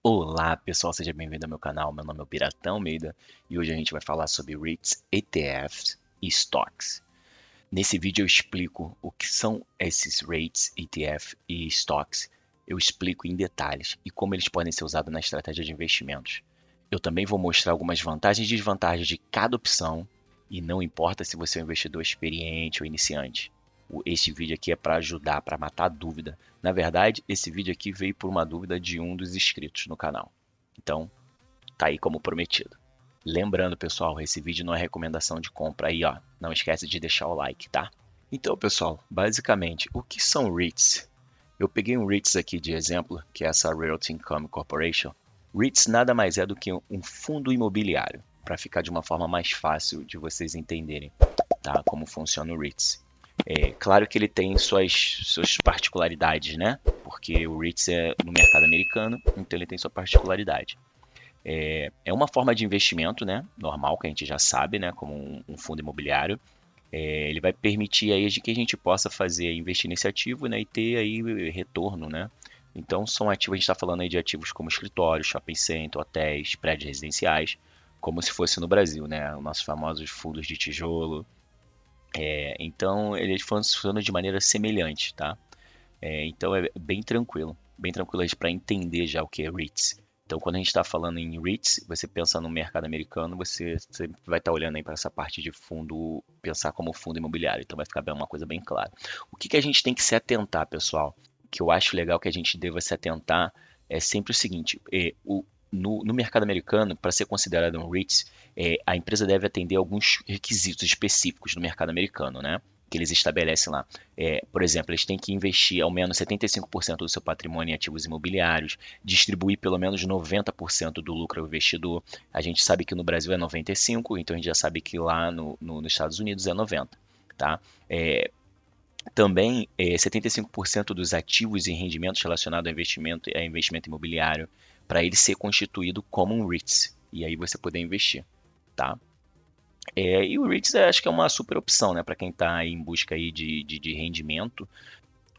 Olá pessoal, seja bem-vindo ao meu canal. Meu nome é o Piratão Almeida e hoje a gente vai falar sobre REITs, ETFs e stocks. Nesse vídeo eu explico o que são esses REITs, ETF e stocks. Eu explico em detalhes e como eles podem ser usados na estratégia de investimentos. Eu também vou mostrar algumas vantagens e desvantagens de cada opção e não importa se você é um investidor experiente ou iniciante. Este vídeo aqui é para ajudar, para matar a dúvida. Na verdade, esse vídeo aqui veio por uma dúvida de um dos inscritos no canal. Então, tá aí como prometido. Lembrando, pessoal, esse vídeo não é recomendação de compra aí, ó. Não esquece de deixar o like, tá? Então, pessoal, basicamente, o que são REITs? Eu peguei um REITs aqui de exemplo, que é essa Realty Income Corporation. REITs nada mais é do que um fundo imobiliário, para ficar de uma forma mais fácil de vocês entenderem, tá? Como funciona o REITs. É claro que ele tem suas particularidades, né? Porque o REITs é no mercado americano, então ele tem sua particularidade. É uma forma de investimento, né? Normal, que a gente já sabe, né? Como um fundo imobiliário. Ele vai permitir aí de que a gente possa fazer, investir nesse ativo, né? E ter aí retorno, né? Então são ativos, a gente está falando aí de ativos como escritórios, shopping center, hotéis, prédios residenciais, como se fosse no Brasil, né? Os nossos famosos fundos de tijolo. Então eles funcionam de maneira semelhante, tá? Então é bem tranquilo para entender já o que é REITs. Então, quando a gente está falando em REITs, você pensa no mercado americano, você sempre vai estar olhando aí para essa parte de fundo, pensar como fundo imobiliário. Então, vai ficar uma coisa bem clara. O que a gente tem que se atentar, pessoal? Que eu acho legal que a gente deva se atentar é sempre o seguinte: no mercado americano, para ser considerado um REITs, a empresa deve atender alguns requisitos específicos no mercado americano, né? Que eles estabelecem lá. Por exemplo, eles têm que investir ao menos 75% do seu patrimônio em ativos imobiliários, distribuir pelo menos 90% do lucro ao investidor. A gente sabe que no Brasil é 95%, então a gente já sabe que lá nos Estados Unidos é 90%. Tá? Também 75% dos ativos e rendimentos relacionados a investimento imobiliário, para ele ser constituído como um REITs, e aí você poder investir. Tá? E o REITs acho que é uma super opção, né, para quem está em busca aí de rendimento.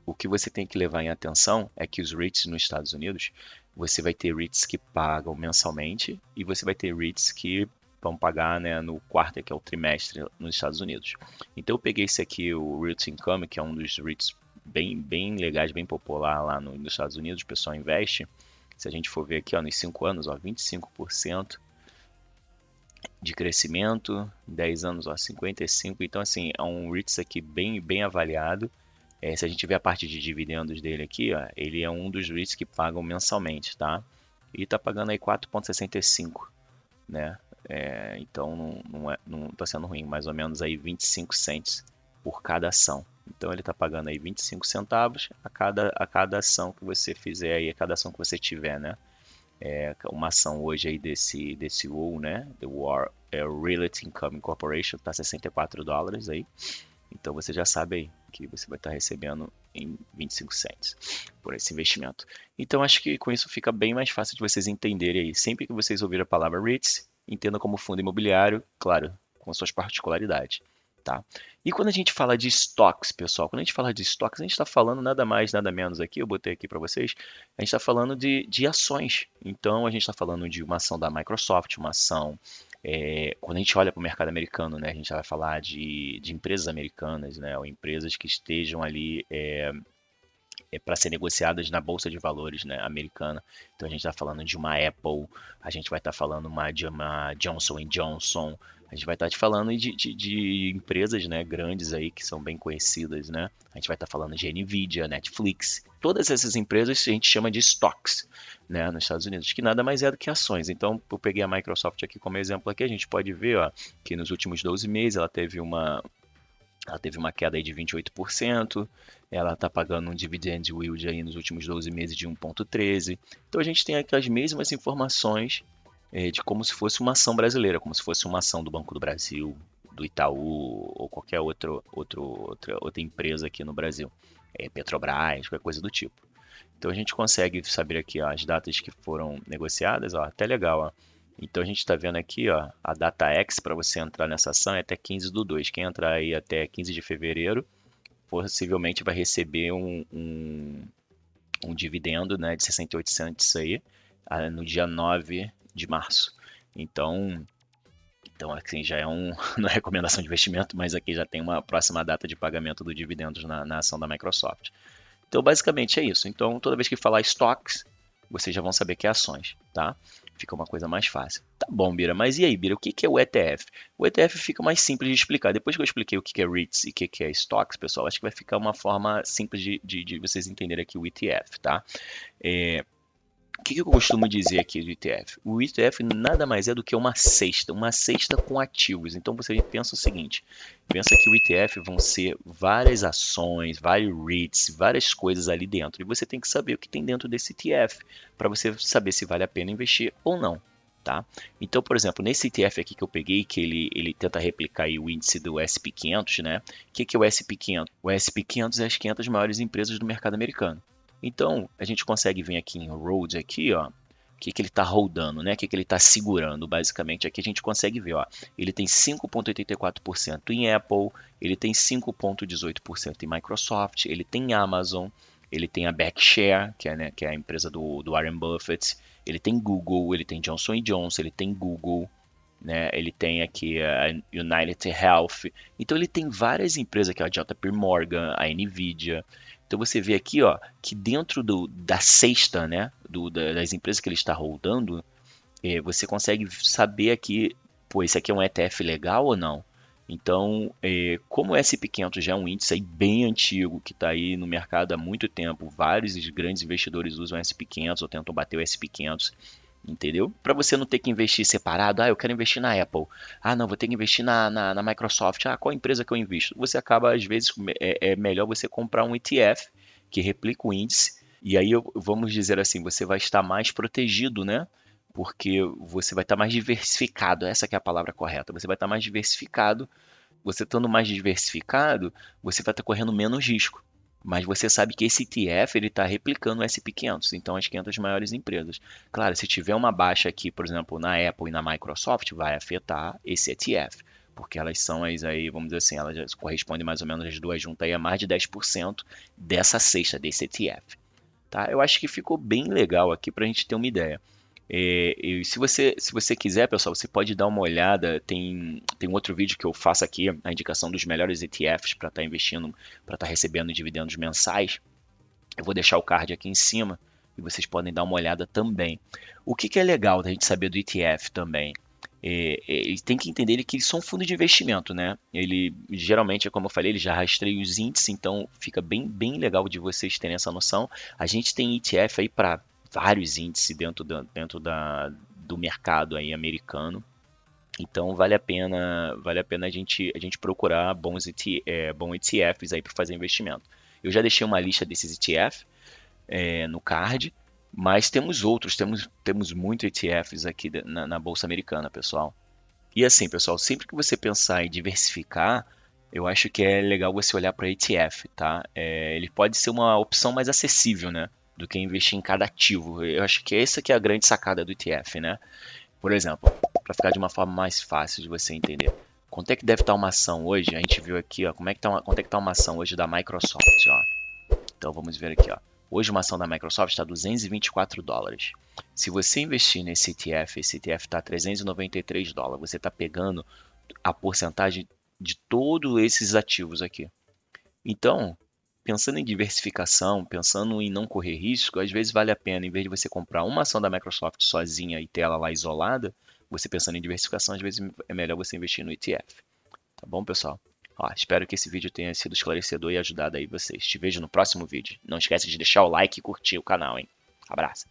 O que você tem que levar em atenção é que os REITs nos Estados Unidos, você vai ter REITs que pagam mensalmente e você vai ter REITs que vão pagar, né, no quarto, que é o trimestre nos Estados Unidos. Então eu peguei esse aqui, o Realty Income, que é um dos REITs bem legais, bem popular lá nos Estados Unidos, o pessoal investe. Se a gente for ver aqui, ó, nos 5 anos, ó, 25% de crescimento, 10 anos, ó, 55%. Então, assim, é um REITs aqui bem avaliado. Se a gente ver a parte de dividendos dele aqui, ó, ele é um dos REITs que pagam mensalmente, tá? E tá pagando aí 4,65, né? Então não tá sendo ruim, mais ou menos aí 25 cents por cada ação. Então ele tá pagando aí 25 centavos a cada ação que você fizer aí, a cada ação que você tiver, né? Uma ação hoje aí desse WOW, né? The War Realty Income Corporation, tá $64 aí. Então você já sabe aí que você vai estar recebendo em 25 cents por esse investimento. Então acho que com isso fica bem mais fácil de vocês entenderem aí. Sempre que vocês ouvirem a palavra REITs, entenda como fundo imobiliário, claro, com suas particularidades. Tá? E quando a gente fala de estoques, pessoal, quando a gente fala de estoques, a gente está falando nada mais, nada menos aqui, eu botei aqui para vocês, a gente está falando de ações. Então a gente está falando de uma ação da Microsoft, uma ação quando a gente olha para o mercado americano, né, a gente vai falar de empresas americanas, né, ou empresas que estejam ali para ser negociadas na bolsa de valores, né, americana. Então a gente está falando de uma Apple, a gente vai estar falando de uma Johnson Johnson, a gente vai estar falando de empresas, né, grandes aí que são bem conhecidas, né? A gente vai estar falando de Nvidia, Netflix, todas essas empresas a gente chama de stocks, né, nos Estados Unidos, que nada mais é do que ações. Então eu peguei a Microsoft aqui como exemplo aqui, a gente pode ver, ó, que nos últimos 12 meses ela teve uma queda aí de 28%, ela está pagando um dividend yield aí nos últimos 12 meses de 1,13. Então a gente tem aqui as mesmas informações de como se fosse uma ação brasileira, como se fosse uma ação do Banco do Brasil, do Itaú ou qualquer outra empresa aqui no Brasil. Petrobras, qualquer coisa do tipo. Então a gente consegue saber aqui ó, as datas que foram negociadas, ó, até legal, ó. Então a gente está vendo aqui, ó, a data X para você entrar nessa ação é até 15/2. Quem entrar aí até 15 de fevereiro, possivelmente vai receber um dividendo, né, de 68 cents aí, no dia 9 de março. Então assim, já é não é recomendação de investimento, mas aqui já tem uma próxima data de pagamento do dividendos na ação da Microsoft. Então, basicamente é isso. Então, toda vez que falar stocks, vocês já vão saber que é ações, tá? Fica uma coisa mais fácil. Tá bom, Bira, mas e aí, Bira, o que é o ETF? O ETF fica mais simples de explicar. Depois que eu expliquei o que é REITs e o que é stocks, pessoal, acho que vai ficar uma forma simples de vocês entenderem aqui o ETF, tá? O que eu costumo dizer aqui do ETF? O ETF nada mais é do que uma cesta com ativos. Então você pensa o seguinte: pensa que o ETF vão ser várias ações, vários REITs, várias coisas ali dentro. E você tem que saber o que tem dentro desse ETF para você saber se vale a pena investir ou não. Tá? Então, por exemplo, nesse ETF aqui que eu peguei, que ele tenta replicar aí o índice do SP500, né? O que é o SP500? O SP500 é as 500 maiores empresas do mercado americano. Então, a gente consegue vir aqui em Road, aqui, ó, o que ele está rodando, né? O que ele está segurando, basicamente. Aqui a gente consegue ver, ó, ele tem 5,84% em Apple, ele tem 5,18% em Microsoft, ele tem Amazon, ele tem a Berkshire, que é a empresa do Warren Buffett, ele tem Google, ele tem Johnson Johnson, ele tem Google, né? Ele tem aqui a United Health. Então ele tem várias empresas aqui, a JP Morgan, a Nvidia. Então você vê aqui, ó, que dentro da cesta, né, das empresas que ele está rodando, você consegue saber aqui, pô, esse aqui é um ETF legal ou não? Então, como o SP500 já é um índice aí bem antigo, que está aí no mercado há muito tempo, vários grandes investidores usam o SP500 ou tentam bater o SP500, entendeu? Para você não ter que investir separado, eu quero investir na Apple, não, vou ter que investir na Microsoft, qual empresa que eu invisto? Você acaba, às vezes, é melhor você comprar um ETF que replica o índice, e aí vamos dizer assim, você vai estar mais protegido, né? Porque você vai estar mais diversificado, essa que é a palavra correta, você vai estar mais diversificado, você estando mais diversificado, você vai estar correndo menos risco. Mas você sabe que esse ETF ele está replicando o SP500, então as 500 maiores empresas. Claro, se tiver uma baixa aqui, por exemplo, na Apple e na Microsoft, vai afetar esse ETF, porque elas são as aí, vamos dizer assim, elas já correspondem mais ou menos as duas juntas aí a mais de 10% dessa cesta, desse ETF. Tá? Eu acho que ficou bem legal aqui para a gente ter uma ideia. E se você quiser, pessoal, você pode dar uma olhada. Tem um outro vídeo que eu faço aqui, a indicação dos melhores ETFs para estar investindo, para estar recebendo dividendos mensais. Eu vou deixar o card aqui em cima e vocês podem dar uma olhada também. O que é legal da gente saber do ETF também? Tem que entender que eles são fundos de investimento, né? Ele geralmente, como eu falei, ele já rastreia os índices, então fica bem legal de vocês terem essa noção. A gente tem ETF aí para vários índices do mercado aí americano. Então vale a pena a gente procurar bons ETFs aí para fazer investimento. Eu já deixei uma lista desses ETF no card, mas temos outros, temos muito ETFs aqui na Bolsa Americana, pessoal. E assim, pessoal, sempre que você pensar em diversificar, eu acho que é legal você olhar para ETF, tá? Ele pode ser uma opção mais acessível, né? Do que investir em cada ativo. Eu acho que essa que é a grande sacada do ETF, né? Por exemplo, para ficar de uma forma mais fácil de você entender. Quanto é que deve estar uma ação hoje? A gente viu aqui, ó, quanto é que está uma ação hoje da Microsoft, ó. Então vamos ver aqui, ó. Hoje uma ação da Microsoft está $224. Se você investir nesse ETF, esse ETF está $393, você está pegando a porcentagem de todos esses ativos aqui. Então, pensando em diversificação, pensando em não correr risco, às vezes vale a pena, em vez de você comprar uma ação da Microsoft sozinha e ter ela lá isolada, você pensando em diversificação, às vezes é melhor você investir no ETF. Tá bom, pessoal? Ó, espero que esse vídeo tenha sido esclarecedor e ajudado aí vocês. Te vejo no próximo vídeo. Não esquece de deixar o like e curtir o canal, hein? Abraço.